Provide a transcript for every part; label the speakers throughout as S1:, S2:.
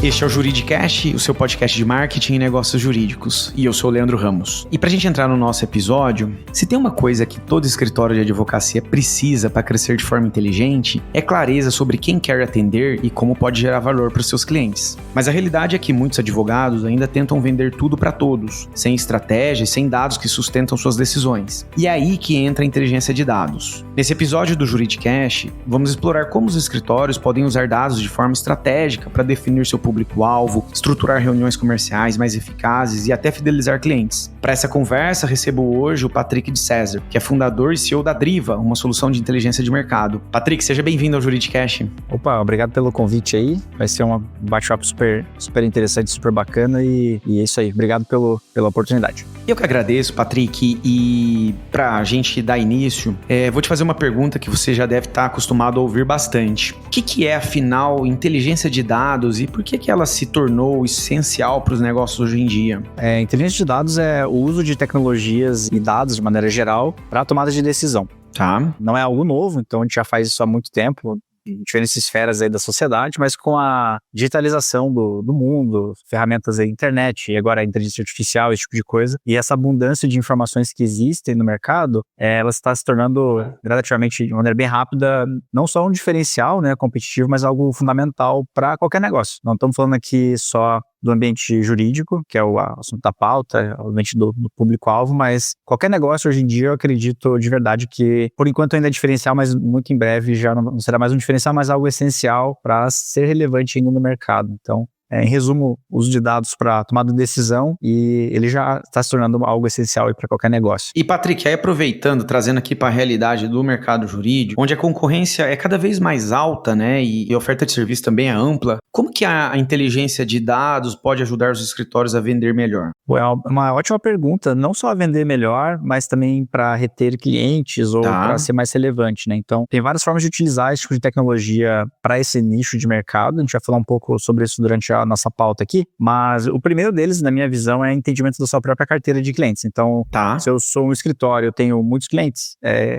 S1: Este é o Juridicast, o seu podcast de marketing e negócios jurídicos. E eu sou o Leandro Ramos. E pra gente entrar no nosso episódio, se tem uma coisa que todo escritório de advocacia precisa para crescer de forma inteligente, é clareza sobre quem quer atender e como pode gerar valor para os seus clientes. Mas a realidade é que muitos advogados ainda tentam vender tudo para todos, sem estratégia e sem dados que sustentam suas decisões. E é aí que entra a inteligência de dados. Nesse episódio do Juridicast, vamos explorar como os escritórios podem usar dados de forma estratégica para definir seu público-alvo, estruturar reuniões comerciais mais eficazes e até fidelizar clientes. Para essa conversa, recebo hoje o Patrick de César, que é fundador e CEO da Driva, uma solução de inteligência de mercado. Patrick, seja bem-vindo ao Juridicast.
S2: Opa, obrigado pelo convite aí. Vai ser um bate-papo super interessante, super bacana e é isso aí. Obrigado pela oportunidade.
S1: Eu que agradeço, Patrick, e pra gente dar início, vou te fazer uma pergunta que você já deve estar acostumado a ouvir bastante. O que é, afinal, inteligência de dados e por que ela se tornou essencial para os negócios hoje em dia?
S2: Inteligência de dados é o uso de tecnologias e dados, de maneira geral, para a tomada de decisão.
S1: Tá.
S2: Não é algo novo, então a gente já faz isso há muito tempo, em diferentes esferas aí da sociedade, mas com a digitalização do mundo, ferramentas aí, internet, e agora a inteligência artificial, esse tipo de coisa, e essa abundância de informações que existem no mercado, ela está se tornando gradativamente, de maneira bem rápida, não só um diferencial, né, competitivo, mas algo fundamental para qualquer negócio. Não estamos falando aqui só do ambiente jurídico, que é o assunto da pauta, obviamente do público-alvo, mas qualquer negócio hoje em dia eu acredito de verdade que, por enquanto ainda é diferencial, mas muito em breve já não será mais um diferencial, mas algo essencial para ser relevante ainda no mercado. Então, em resumo, o uso de dados para tomada de decisão e ele já está se tornando algo essencial para qualquer negócio.
S1: E Patrick, aí aproveitando, trazendo aqui para a realidade do mercado jurídico, onde a concorrência é cada vez mais alta, né, e a oferta de serviço também é ampla, como que a inteligência de dados pode ajudar os escritórios a vender melhor?
S2: É uma ótima pergunta, não só a vender melhor, mas também para reter clientes ou para ser mais relevante, né? Então, tem várias formas de utilizar esse tipo de tecnologia para esse nicho de mercado. A gente vai falar um pouco sobre isso durante a nossa pauta aqui, mas o primeiro deles, na minha visão, é entendimento da sua própria carteira de clientes. Então, se eu sou um escritório, eu tenho muitos clientes,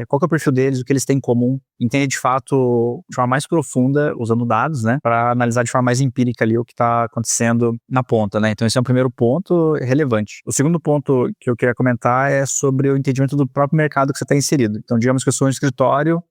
S2: qual que é o perfil deles, o que eles têm em comum, entender de fato, de forma mais profunda, usando dados, né, para analisar de forma mais empírica ali o que está acontecendo na ponta, né? Então, esse é um primeiro ponto relevante. O segundo ponto que eu queria comentar é sobre o entendimento do próprio mercado que você está inserido. Então, digamos que eu sou um escritório,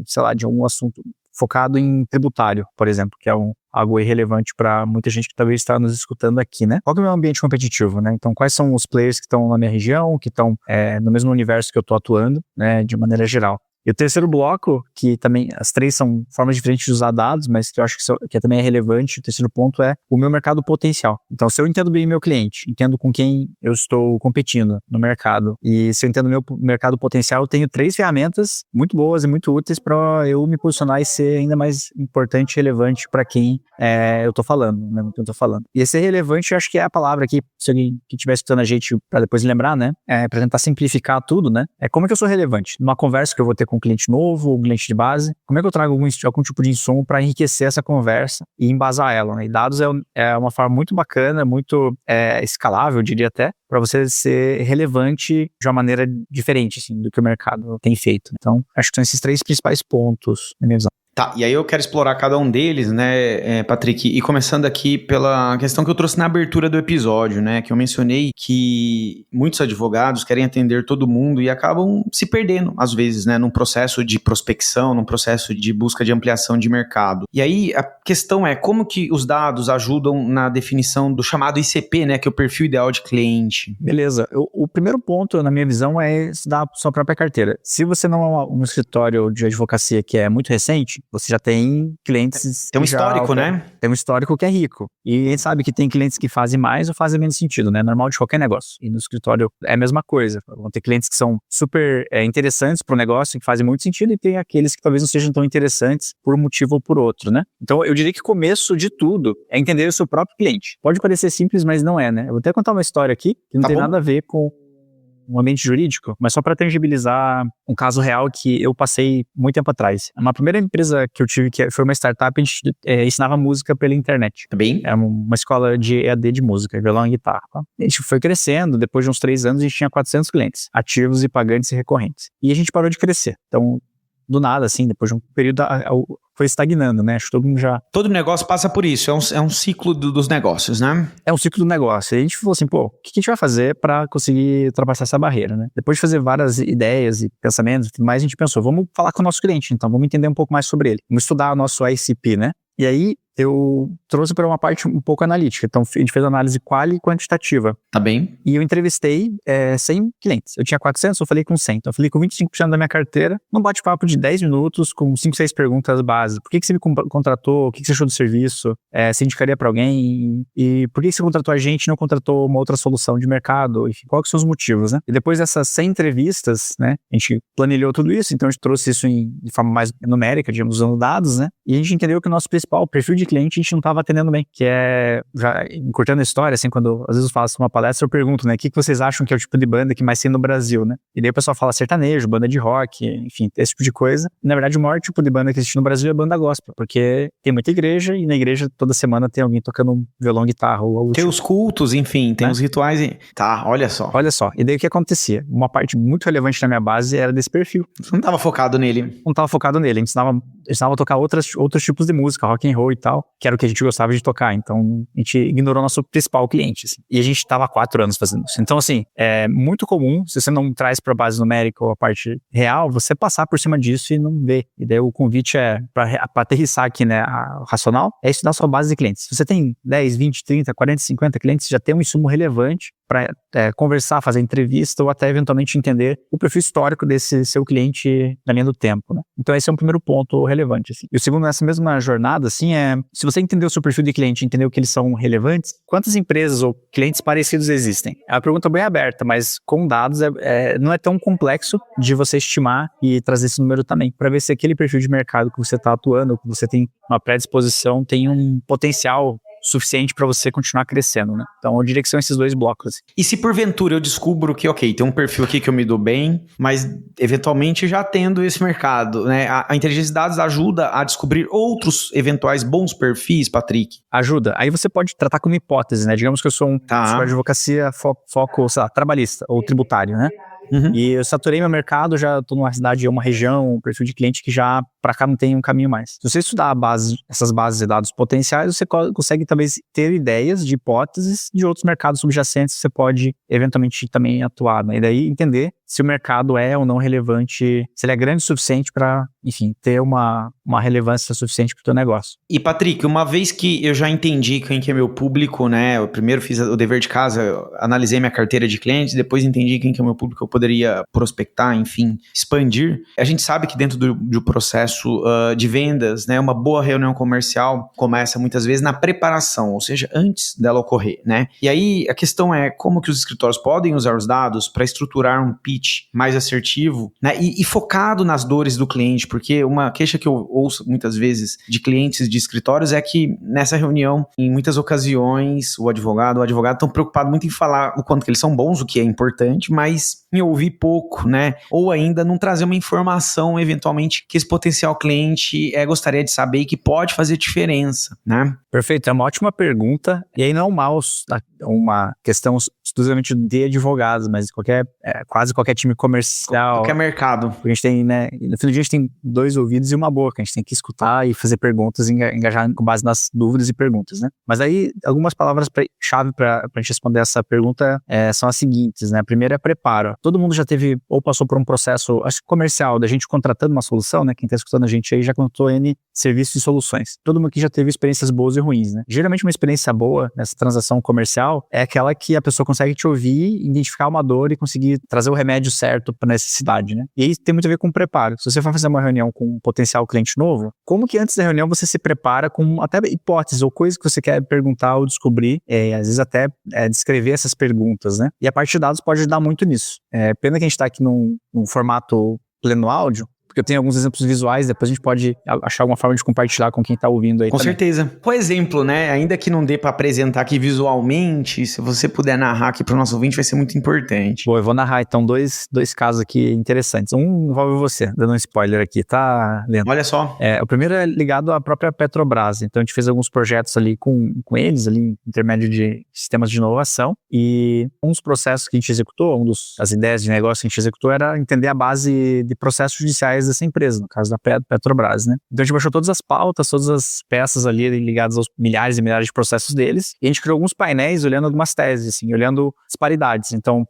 S2: sei lá, de um assunto focado em tributário, por exemplo, que é algo irrelevante para muita gente que talvez está nos escutando aqui, né? Qual que é o meu ambiente competitivo, né? Então, quais são os players que estão na minha região, que estão no mesmo universo que eu estou atuando, né, de maneira geral? E o terceiro bloco, que também, as três são formas diferentes de usar dados, mas que eu acho que também é relevante, o terceiro ponto é o meu mercado potencial. Então, se eu entendo bem meu cliente, entendo com quem eu estou competindo no mercado, e se eu entendo meu mercado potencial, eu tenho 3 ferramentas muito boas e muito úteis para eu me posicionar e ser ainda mais importante e relevante para quem eu estou falando, né, no que eu estou falando. E esse relevante, eu acho que é a palavra aqui, se alguém que estiver escutando a gente, para depois lembrar, né, para tentar simplificar tudo, né, como é que eu sou relevante? Numa conversa que eu vou ter com um cliente novo, um cliente de base, como é que eu trago algum tipo de insumo para enriquecer essa conversa e embasar ela, né? E dados é uma forma muito bacana, muito escalável, eu diria até, para você ser relevante de uma maneira diferente, assim, do que o mercado tem feito. Então, acho que são esses 3 principais pontos, na minha visão.
S1: Tá, e aí eu quero explorar cada um deles, né, Patrick, e começando aqui pela questão que eu trouxe na abertura do episódio, né, que eu mencionei que muitos advogados querem atender todo mundo e acabam se perdendo, às vezes, né, num processo de prospecção, num processo de busca de ampliação de mercado. E aí a questão é como que os dados ajudam na definição do chamado ICP, né, que é o perfil ideal de cliente.
S2: Beleza, o primeiro ponto, na minha visão, é estudar a sua própria carteira. Se você não é um escritório de advocacia que é muito recente, você já tem clientes...
S1: Tem um histórico, né?
S2: Tem um histórico que é rico. E a gente sabe que tem clientes que fazem mais ou fazem menos sentido, né? Normal de qualquer negócio. E no escritório é a mesma coisa. Vão ter clientes que são super interessantes para o negócio, que fazem muito sentido, e tem aqueles que talvez não sejam tão interessantes por um motivo ou por outro, né? Então, eu diria que o começo de tudo é entender o seu próprio cliente. Pode parecer simples, mas não é, né? Eu vou até contar uma história aqui que não tem nada a ver com um ambiente jurídico, mas só para tangibilizar um caso real que eu passei muito tempo atrás. Uma primeira empresa que eu tive, que foi uma startup, a gente ensinava música pela internet.
S1: Bem?
S2: Era uma escola de EAD de música, violão e guitarra. Tá? A gente foi crescendo, depois de uns 3 anos, a gente tinha 400 clientes, ativos e pagantes e recorrentes. E a gente parou de crescer. Então, do nada, assim, depois de um período, foi estagnando, né? Acho que todo mundo já...
S1: Todo negócio passa por isso, é um ciclo dos negócios, né?
S2: É um ciclo do negócio. E a gente falou assim, pô, o que a gente vai fazer para conseguir ultrapassar essa barreira, né? Depois de fazer várias ideias e pensamentos e tudo mais, a gente pensou, vamos falar com o nosso cliente, então vamos entender um pouco mais sobre ele. Vamos estudar o nosso ICP, né? E aí, eu trouxe para uma parte um pouco analítica. Então, a gente fez análise quali e quantitativa.
S1: Tá bem.
S2: E eu entrevistei 100 clientes. Eu tinha 400, eu falei com 100. Então, eu falei com 25% da minha carteira, num bate-papo de 10 minutos, com 5, 6 perguntas básicas. Por que você me contratou? O que você achou do serviço? Você indicaria para alguém? E por que você contratou a gente e não contratou uma outra solução de mercado? Enfim, quais são os motivos, né? E depois dessas 100 entrevistas, né, a gente planilhou tudo isso. Então, a gente trouxe isso de forma mais numérica, digamos, usando dados, né? E a gente entendeu que o nosso principal perfil de cliente a gente não estava atendendo bem, que é, já encurtando a história, assim, quando às vezes eu faço uma palestra, eu pergunto, né, o que vocês acham que é o tipo de banda que mais tem no Brasil, né? E daí o pessoal fala sertanejo, banda de rock, enfim, esse tipo de coisa. E, na verdade, o maior tipo de banda que existe no Brasil é banda gospel, porque tem muita igreja e na igreja toda semana tem alguém tocando um violão, guitarra ou algo.
S1: Tem os cultos, enfim, tem os rituais. Tá, olha só.
S2: Olha só. E daí o que acontecia? Uma parte muito relevante da minha base era desse perfil.
S1: Você não estava focado nele?
S2: Não estava focado nele. A gente ensinava a tocar outros tipos de música, rock and roll e tal, que era o que a gente gostava de tocar. Então, a gente ignorou nosso principal cliente, assim. E a gente estava há 4 anos fazendo isso. Então, assim, é muito comum, se você não traz para a base numérica ou a parte real, você passar por cima disso e não ver. E daí o convite é, para aterrissar aqui, né, o racional, é estudar a sua base de clientes. Se você tem 10, 20, 30, 40, 50 clientes, já tem um insumo relevante para conversar, fazer entrevista ou até eventualmente entender o perfil histórico desse seu cliente na linha do tempo, né? Então esse é um primeiro ponto relevante, assim. E o segundo, nessa mesma jornada, assim, se você entender o seu perfil de cliente, entender o que eles são relevantes, quantas empresas ou clientes parecidos existem? É uma pergunta bem aberta, mas com dados não é tão complexo de você estimar e trazer esse número também, para ver se aquele perfil de mercado que você está atuando, que você tem uma predisposição, tem um potencial suficiente para você continuar crescendo, né? Então, eu diria que são esses 2 blocos. Assim.
S1: E se porventura eu descubro que, ok, tem um perfil aqui que eu me dou bem, mas eventualmente já tendo esse mercado, né? A inteligência de dados ajuda a descobrir outros eventuais bons perfis, Patrick?
S2: Ajuda. Aí você pode tratar como hipótese, né? Digamos que eu sou de advocacia foco, sei lá, trabalhista ou tributário, né? Uhum. E eu saturei meu mercado, já estou numa cidade, uma região, um perfil de cliente que já para cá não tem um caminho mais. Se você estudar essas bases de dados potenciais, você consegue talvez ter ideias de hipóteses de outros mercados subjacentes que você pode eventualmente também atuar, né? E daí entender se o mercado é ou não relevante, se ele é grande o suficiente para, enfim, ter uma relevância suficiente para o teu negócio.
S1: E Patrick, uma vez que eu já entendi quem que é meu público, né? Eu primeiro fiz o dever de casa, eu analisei minha carteira de clientes, depois entendi quem que é o meu público, eu poderia prospectar, enfim, expandir. A gente sabe que dentro do processo de vendas, né, uma boa reunião comercial começa muitas vezes na preparação, ou seja, antes dela ocorrer, né? E aí a questão é como que os escritórios podem usar os dados para estruturar um pitch mais assertivo, né? E focado nas dores do cliente, porque uma queixa que eu ouço muitas vezes de clientes de escritórios é que nessa reunião, em muitas ocasiões, o advogado estão preocupados muito em falar o quanto que eles são bons, o que é importante, mas em ouvir pouco, né? Ou ainda não trazer uma informação, eventualmente, que esse potencial cliente gostaria de saber e que pode fazer diferença, né?
S2: Perfeito, é uma ótima pergunta. E aí não é uma questão exclusivamente de advogados, mas quase qualquer time comercial.
S1: Qualquer mercado.
S2: Porque a gente tem, né? No fim do dia a gente tem 2 ouvidos e uma boca. A gente tem que escutar e fazer perguntas, engajar com base nas dúvidas e perguntas, né? Mas aí, algumas palavras-chave para a gente responder essa pergunta são as seguintes, né? A primeira é preparo. Todo mundo já teve ou passou por um processo, acho que comercial, da gente contratando uma solução, né? Quem está escutando a gente aí já contratou N serviços e soluções. Todo mundo aqui já teve experiências boas e ruins, né? Geralmente uma experiência boa nessa transação comercial é aquela que a pessoa consegue te ouvir, identificar uma dor e conseguir trazer o remédio certo para necessidade, né? E aí tem muito a ver com preparo. Se você for fazer uma reunião com um potencial cliente novo, como que antes da reunião você se prepara com até hipóteses ou coisas que você quer perguntar ou descobrir, às vezes até descrever essas perguntas, né? E a parte de dados pode ajudar muito nisso. Pena que a gente está aqui num formato pleno áudio, porque eu tenho alguns exemplos visuais, depois a gente pode achar alguma forma de compartilhar com quem está ouvindo aí.
S1: Com
S2: também.
S1: certeza. Por exemplo, né, ainda que não dê para apresentar aqui visualmente, se você puder narrar aqui para o nosso ouvinte, vai ser muito importante.
S2: Bom, eu vou narrar então dois casos aqui interessantes. Um envolve você, dando um spoiler aqui, tá, Leandro?
S1: Olha só.
S2: O primeiro é ligado à própria Petrobras, então a gente fez alguns projetos ali com eles, ali intermédio de sistemas de inovação, e um dos processos que a gente executou, as ideias de negócio que a gente executou era entender a base de processos judiciais dessa empresa, no caso da Petrobras, né? Então a gente baixou todas as pautas, todas as peças ali ligadas aos milhares e milhares de processos deles, e a gente criou alguns painéis olhando algumas teses, assim, olhando disparidades. Então,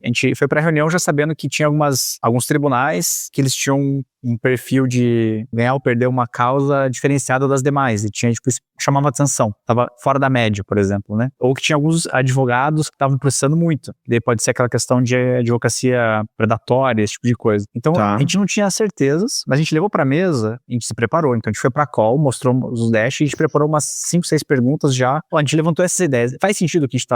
S2: a gente foi pra reunião já sabendo que tinha alguns tribunais que eles tinham um perfil de ganhar ou perder uma causa diferenciada das demais, e tinha, tipo, isso chamava atenção, tava fora da média, por exemplo, né? Ou que tinha alguns advogados que estavam processando muito, daí pode ser aquela questão de advocacia predatória, esse tipo de coisa. Então, a gente não tinha certezas, mas a gente levou pra mesa, a gente se preparou, então a gente foi pra call, mostrou os dash, e a gente preparou umas 5, 6 perguntas já, a gente levantou essas ideias, faz sentido o que a gente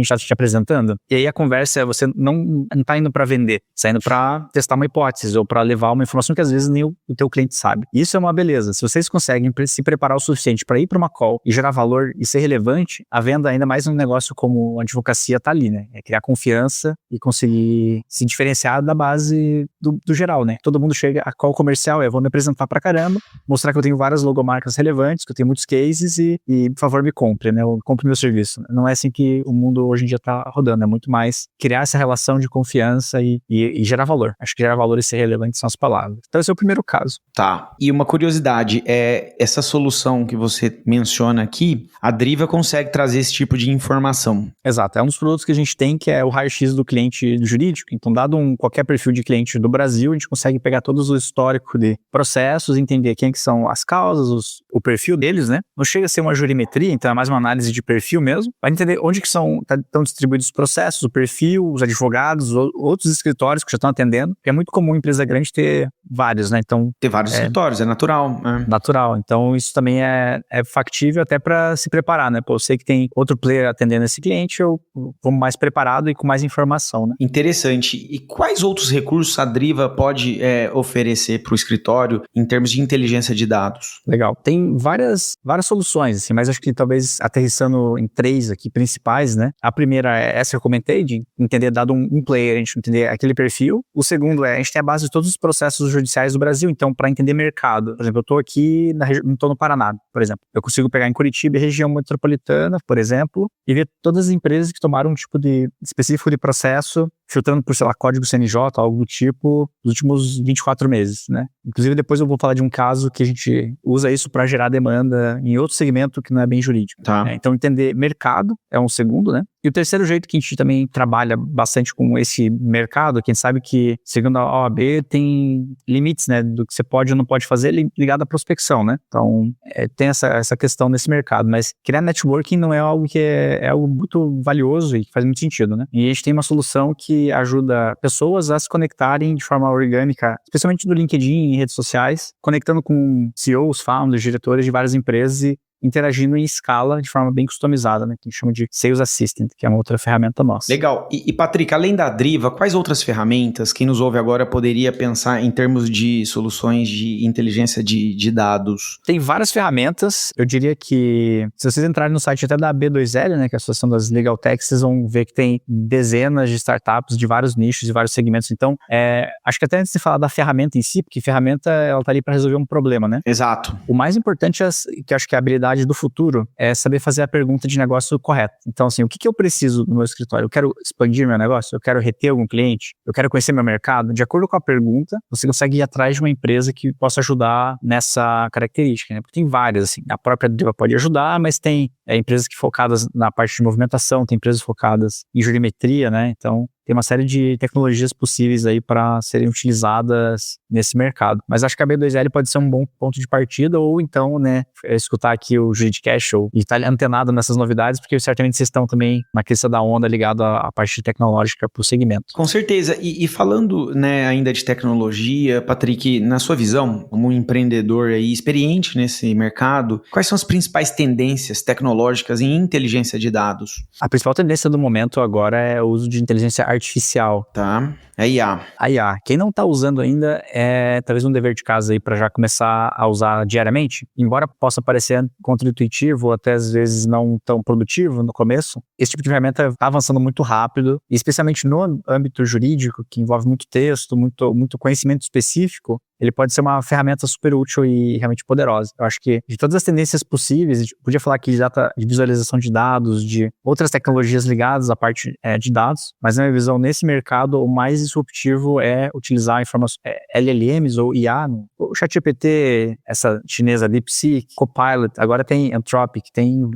S2: tá te apresentando? E aí a conversa é, você não tá indo pra vender, você tá indo pra testar uma hipótese, ou pra levar uma informação que às vezes nem o teu cliente sabe. Isso é uma beleza. Se vocês conseguem se preparar o suficiente para ir para uma call e gerar valor e ser relevante, a venda, ainda mais num negócio como a advocacia, tá ali, né? É criar confiança e conseguir se diferenciar da base do geral, né? Todo mundo chega, a call comercial vou me apresentar pra caramba, mostrar que eu tenho várias logomarcas relevantes, que eu tenho muitos cases e por favor, me compre, né? Compre meu serviço. Não é assim que o mundo hoje em dia tá rodando, é muito mais criar essa relação de confiança e gerar valor. Acho que gerar valor e ser relevante são as palavras. Então, esse é o primeiro caso.
S1: Tá. E uma curiosidade, essa solução que você menciona aqui, a Driva consegue trazer esse tipo de informação.
S2: Exato. É um dos produtos que a gente tem, que é o raio-x do cliente jurídico. Então, dado qualquer perfil de cliente do Brasil, a gente consegue pegar todos o histórico de processos, entender quem que são as causas, o perfil deles, né? Não chega a ser uma jurimetria, então é mais uma análise de perfil mesmo. Vai entender onde que estão distribuídos os processos, o perfil, os advogados, outros escritórios que já estão atendendo. Porque é muito comum em empresa grande ter vários, né? Então,
S1: ter vários escritórios, é natural.
S2: Natural. Então, isso também é factível até para se preparar, né? Eu sei que tem outro player atendendo esse cliente, eu vou mais preparado e com mais informação, né?
S1: Interessante. E quais outros recursos a Driva pode oferecer para o escritório em termos de inteligência de dados?
S2: Legal. Tem várias soluções, assim, mas acho que talvez aterrissando em 3 aqui principais, né? A primeira é essa que eu comentei, de entender, dado um player, a gente entender aquele perfil. O segundo a gente tem a base de todos os processos judiciais do Brasil, então, para entender mercado. Por exemplo, eu estou aqui, não estou no Paraná, por exemplo. Eu consigo pegar em Curitiba, região metropolitana, por exemplo, e ver todas as empresas que tomaram um tipo de específico de processo, filtrando por, sei lá, código CNJ, algo do tipo, nos últimos 24 meses, né? Inclusive, depois eu vou falar de um caso que a gente usa isso para gerar demanda em outro segmento que não é bem jurídico.
S1: Tá.
S2: Então, entender mercado é um segundo, né? E o terceiro jeito que a gente também trabalha bastante com esse mercado, que a gente sabe que, segundo a OAB, tem limites, né, do que você pode ou não pode fazer ligado à prospecção, né? Então, tem essa questão nesse mercado, mas criar networking não é algo que é algo muito valioso e que faz muito sentido, né? E a gente tem uma solução que ajuda pessoas a se conectarem de forma orgânica, especialmente no LinkedIn e redes sociais, conectando com CEOs, founders, diretores de várias empresas e interagindo em escala de forma bem customizada, né? Que a gente chama de Sales Assistant, que é uma outra ferramenta nossa.
S1: Legal. E Patrick, além da Driva, quais outras ferramentas quem nos ouve agora poderia pensar em termos de soluções de inteligência de dados?
S2: Tem várias ferramentas. Eu diria que se vocês entrarem no site até da B2L, né, que é a Associação das Legal Techs, vocês vão ver que tem dezenas de startups de vários nichos e vários segmentos. Então, acho que até antes de falar da ferramenta em si, porque ferramenta, ela tá ali para resolver um problema, né?
S1: Exato.
S2: O mais importante que eu acho que é a habilidade do futuro é saber fazer a pergunta de negócio correta. Então, assim, o que eu preciso no meu escritório? Eu quero expandir meu negócio? Eu quero reter algum cliente? Eu quero conhecer meu mercado? De acordo com a pergunta, você consegue ir atrás de uma empresa que possa ajudar nessa característica, né? Porque tem várias, assim. A própria Driva pode ajudar, mas tem empresas que focadas na parte de movimentação, tem empresas focadas em jurimetria, né? Então, tem uma série de tecnologias possíveis aí para serem utilizadas nesse mercado. Mas acho que a B2L pode ser um bom ponto de partida, ou então, né, escutar aqui o Juridicast e estar antenado nessas novidades, porque certamente vocês estão também na crista da onda ligado à parte tecnológica para o segmento.
S1: Com certeza. E falando, né, ainda de tecnologia, Patrick, na sua visão, como um empreendedor aí experiente nesse mercado, quais são as principais tendências tecnológicas em inteligência de dados?
S2: A principal tendência do momento agora é o uso de inteligência artificial.
S1: Tá. A IA.
S2: A IA. Quem não está usando ainda é talvez um dever de casa aí para já começar a usar diariamente. Embora possa parecer contra-intuitivo ou até às vezes não tão produtivo no começo, esse tipo de ferramenta está avançando muito rápido, e especialmente no âmbito jurídico, que envolve muito texto, muito conhecimento específico, ele pode ser uma ferramenta super útil e realmente poderosa. Eu acho que de todas as tendências possíveis, a gente podia falar aqui de visualização de dados, de outras tecnologias ligadas à parte de dados, mas na minha visão, nesse mercado, o mais disruptivo é utilizar informações LLMs ou IA, o ChatGPT, essa chinesa DeepSeek, Copilot, agora tem Anthropic,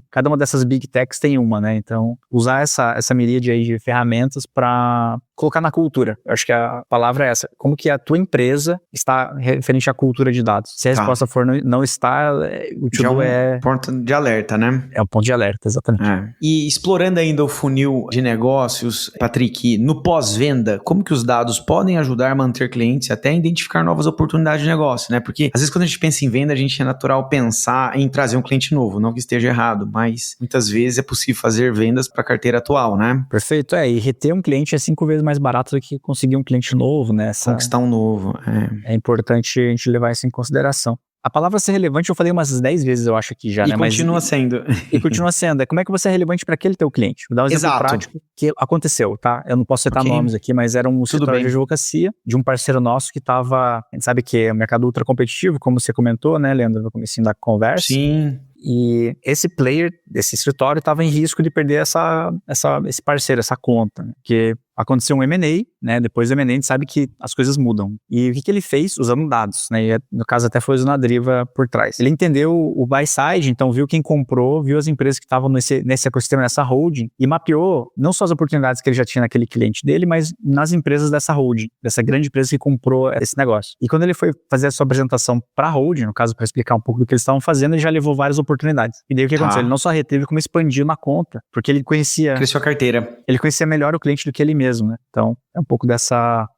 S2: cada uma dessas big techs tem uma, né? Então, usar essa miríade aí de ferramentas para colocar na cultura. Eu acho que a palavra é essa. Como que a tua empresa está referente à cultura de dados? Se a resposta for não está, o to-do
S1: é um ponto de alerta, né?
S2: É um ponto de alerta, exatamente.
S1: E explorando ainda o funil de negócios, Patrick, no pós-venda, como que os dados podem ajudar a manter clientes e até identificar novas oportunidades de negócio, né? Porque às vezes quando a gente pensa em venda, a gente é natural pensar em trazer um cliente novo, não que esteja errado, mas muitas vezes é possível fazer vendas para a carteira atual, né?
S2: Perfeito, e reter um cliente é 5 vezes mais barato do que conseguir um cliente novo, né?
S1: Conquistar um novo,
S2: É importante a gente levar isso em consideração. A palavra ser relevante eu falei umas 10 vezes, eu acho aqui já, né?
S1: Continua sendo.
S2: E continua sendo. Como é que você é relevante para aquele teu cliente? Vou dar um exemplo prático que aconteceu, tá? Eu não posso citar nomes aqui, mas era um escritório de advocacia de um parceiro nosso que estava... A gente sabe que é um mercado ultra competitivo, como você comentou, né, Leandro, no comecinho da conversa.
S1: Sim.
S2: E esse player desse escritório estava em risco de perder esse parceiro, essa conta, né? Que aconteceu um M&A, né? Depois do M&A a gente sabe que as coisas mudam. E o que ele fez? Usando dados, né? E no caso até foi usando a Driva por trás. Ele entendeu o buy side, então viu quem comprou, viu as empresas que estavam nesse ecossistema, nessa holding, e mapeou não só as oportunidades que ele já tinha naquele cliente dele, mas nas empresas dessa holding, dessa grande empresa que comprou esse negócio. E quando ele foi fazer a sua apresentação para a holding, no caso para explicar um pouco do que eles estavam fazendo, ele já levou várias oportunidades. E daí o que aconteceu? Ele não só reteve, como expandiu na conta, porque ele conhecia...
S1: Cresceu a carteira.
S2: Ele conhecia melhor o cliente do que ele mesmo, né? Então, é um pouco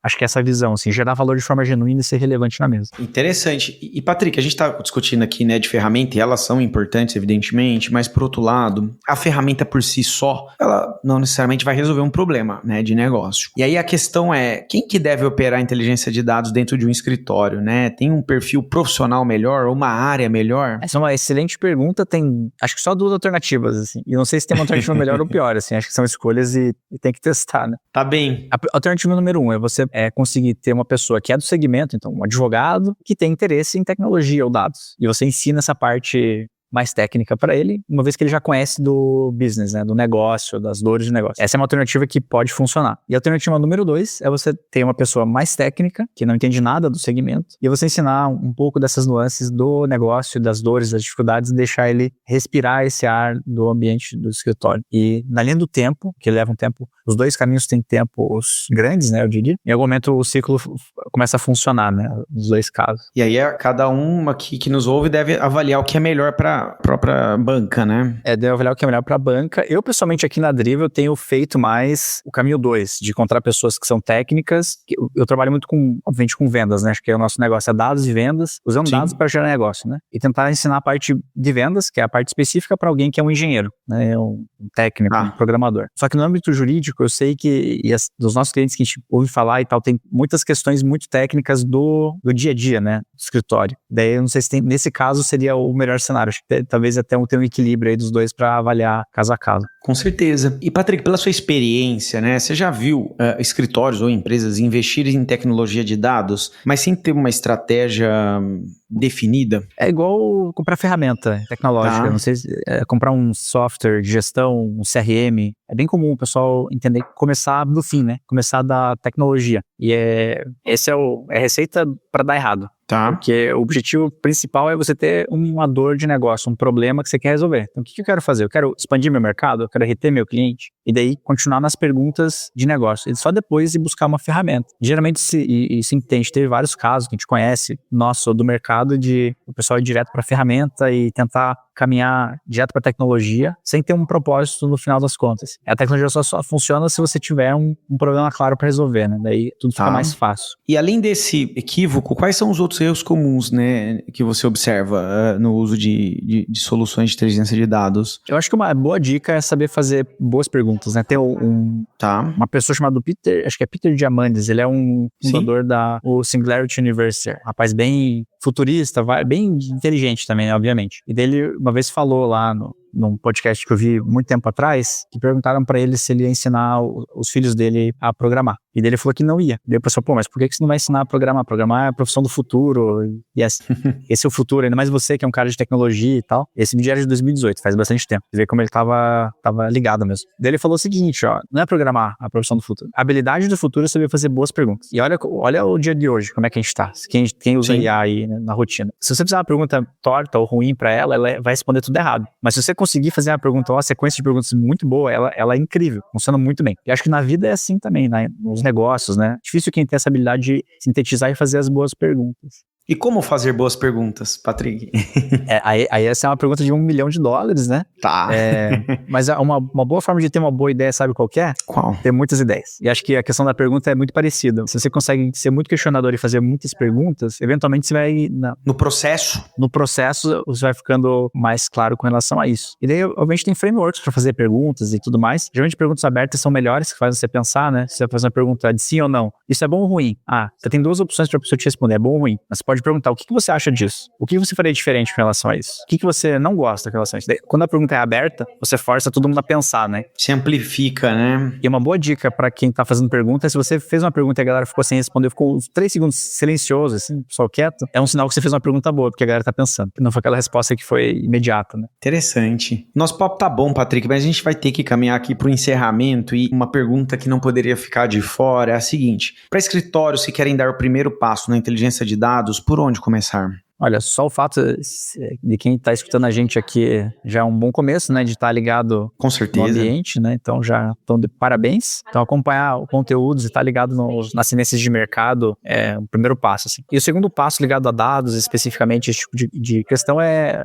S2: acho que essa visão, assim, gerar valor de forma genuína e ser relevante na mesa.
S1: Interessante. E Patrick, a gente está discutindo aqui, né, de ferramenta, e elas são importantes, evidentemente, mas por outro lado, a ferramenta por si só, ela não necessariamente vai resolver um problema, né, de negócio. E aí a questão é, quem que deve operar a inteligência de dados dentro de um escritório, né? Tem um perfil profissional melhor ou uma área melhor?
S2: Essa é uma excelente pergunta, tem, acho que só 2 alternativas, assim, e não sei se tem uma alternativa melhor ou pior, assim, acho que são escolhas e tem que testar, né?
S1: Tá bem.
S2: A alternativa número 1 é você conseguir ter uma pessoa que é do segmento, então um advogado que tem interesse em tecnologia ou dados. E você ensina essa parte mais técnica para ele, uma vez que ele já conhece do business, né, do negócio, das dores do negócio. Essa é uma alternativa que pode funcionar. E a alternativa número 2 é você ter uma pessoa mais técnica, que não entende nada do segmento, e você ensinar um pouco dessas nuances do negócio, das dores, das dificuldades, e deixar ele respirar esse ar do ambiente do escritório. E na linha do tempo, que leva um tempo, os 2 caminhos têm tempos grandes, né, eu diria. Em algum momento o ciclo começa a funcionar, né, nos 2 casos.
S1: E aí cada um aqui que nos ouve deve avaliar o que é melhor para própria banca, né?
S2: Deve avaliar o que é melhor para a banca. Eu, pessoalmente, aqui na Driva, eu tenho feito mais o caminho 2, de encontrar pessoas que são técnicas. Eu trabalho muito obviamente, com vendas, né? Acho que o nosso negócio é dados e vendas, usando dados para gerar negócio, né? E tentar ensinar a parte de vendas, que é a parte específica, para alguém que é um engenheiro, né? Um técnico, um programador. Só que no âmbito jurídico, eu sei que dos nossos clientes que a gente ouve falar e tal, tem muitas questões muito técnicas do dia a dia, né? Do escritório. Daí, eu não sei se nesse caso seria o melhor cenário. Acho que talvez até ter um equilíbrio aí dos 2 para avaliar caso a caso.
S1: Com certeza. E Patrick, pela sua experiência, né, você já viu escritórios ou empresas investirem em tecnologia de dados, mas sem ter uma estratégia definida?
S2: É igual comprar ferramenta tecnológica, não sei, comprar um software de gestão, um CRM, é bem comum o pessoal entender, começar do fim, né, começar da tecnologia, e esse é a receita para dar errado.
S1: Tá.
S2: Porque o objetivo principal é você ter uma dor de negócio, um problema que você quer resolver. Então, o que eu quero fazer? Eu quero expandir meu mercado, eu quero reter meu cliente, e daí continuar nas perguntas de negócio. E só depois ir buscar uma ferramenta. Geralmente, isso entende, teve vários casos que a gente conhece, nosso, do mercado, de o pessoal ir direto para a ferramenta e tentar caminhar direto para a tecnologia, sem ter um propósito no final das contas. A tecnologia só funciona se você tiver um problema claro para resolver, né? Daí tudo fica mais fácil.
S1: E além desse equívoco, quais são os outros erros comuns, né, que você observa no uso de soluções de inteligência de dados?
S2: Eu acho que uma boa dica é saber fazer boas perguntas, né? Tem uma pessoa chamada Peter, acho que é Peter Diamandis, ele é um fundador da Singularity University, um rapaz bem futurista, bem inteligente também, obviamente. E dele uma vez falou lá num podcast que eu vi muito tempo atrás, que perguntaram pra ele se ele ia ensinar os filhos dele a programar. E daí ele falou que não ia. Daí eu pensei, pô, mas por que você não vai ensinar a programar? Programar é a profissão do futuro. E esse é o futuro, ainda mais você que é um cara de tecnologia e tal. Esse vídeo era de 2018, faz bastante tempo. Você vê como ele tava ligado mesmo. Daí ele falou o seguinte, ó, não é programar a profissão do futuro. A habilidade do futuro é saber fazer boas perguntas. E olha o dia de hoje, como é que a gente tá. Quem usa IA aí, né, na rotina. Se você fizer uma pergunta torta ou ruim pra ela vai responder tudo errado. Mas se você conseguir fazer uma pergunta, uma sequência de perguntas muito boa, ela é incrível, funciona muito bem. E acho que na vida é assim também, né? Nos negócios, né? Difícil quem tem essa habilidade de sintetizar e fazer as boas perguntas.
S1: E como fazer boas perguntas, Patrick?
S2: Aí essa é uma pergunta de $1 milhão, né?
S1: Tá.
S2: Mas uma boa forma de ter uma boa ideia, sabe qual que é?
S1: Qual?
S2: Ter muitas ideias. E acho que a questão da pergunta é muito parecida. Se você consegue ser muito questionador e fazer muitas perguntas, eventualmente você vai...
S1: No processo,
S2: você vai ficando mais claro com relação a isso. E daí, obviamente, tem frameworks para fazer perguntas e tudo mais. Geralmente, perguntas abertas são melhores, que fazem você pensar, né? Se você faz uma pergunta de sim ou não. Isso é bom ou ruim? Você tem 2 opções para a pessoa te responder. É bom ou ruim? Mas você pode perguntar, o que você acha disso? O que você faria diferente com relação a isso? O que você não gosta com relação a isso? Daí, quando a pergunta é aberta, você força todo mundo a pensar, né?
S1: Se amplifica, né?
S2: E uma boa dica para quem tá fazendo pergunta é se você fez uma pergunta e a galera ficou sem responder, ficou uns 3 segundos silencioso, assim, só quieto, é um sinal que você fez uma pergunta boa, porque a galera tá pensando. Não foi aquela resposta que foi imediata, né?
S1: Interessante. Nosso papo tá bom, Patrick, mas a gente vai ter que caminhar aqui pro encerramento e uma pergunta que não poderia ficar de fora é a seguinte. Para escritórios que querem dar o primeiro passo na inteligência de dados, por onde começar?
S2: Olha, só o fato de quem está escutando a gente aqui já é um bom começo, né? De estar ligado
S1: com certeza
S2: no ambiente, né? Então já estão de parabéns. Então acompanhar o conteúdo e estar ligado nas tendências de mercado é o primeiro passo, assim. E o segundo passo ligado a dados, especificamente esse tipo de questão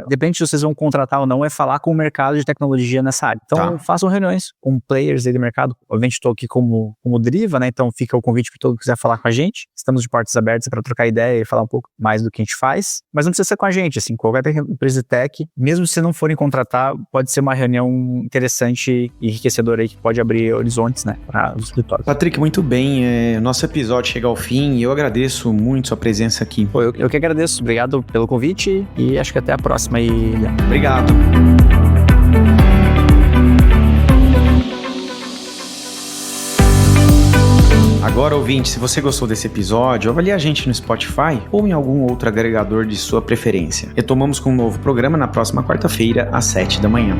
S2: depende se vocês vão contratar ou não, é falar com o mercado de tecnologia nessa área. Então façam reuniões com players aí do mercado. Obviamente estou aqui como Driva, né? Então fica o convite para todo mundo que quiser falar com a gente. Estamos de portas abertas para trocar ideia e falar um pouco mais do que a gente faz. Mas não precisa ser com a gente, assim, qualquer empresa de tech, mesmo se não forem contratar, pode ser uma reunião interessante e enriquecedora aí, que pode abrir horizontes, né, para os escritórios.
S1: Patrick, muito bem, nosso episódio chega ao fim e eu agradeço muito sua presença aqui.
S2: Pô, eu que agradeço, obrigado pelo convite e acho que até a próxima aí.
S1: Obrigado. Agora, ouvinte, se você gostou desse episódio, avalie a gente no Spotify ou em algum outro agregador de sua preferência. Retomamos com um novo programa na próxima quarta-feira, às 7 da manhã.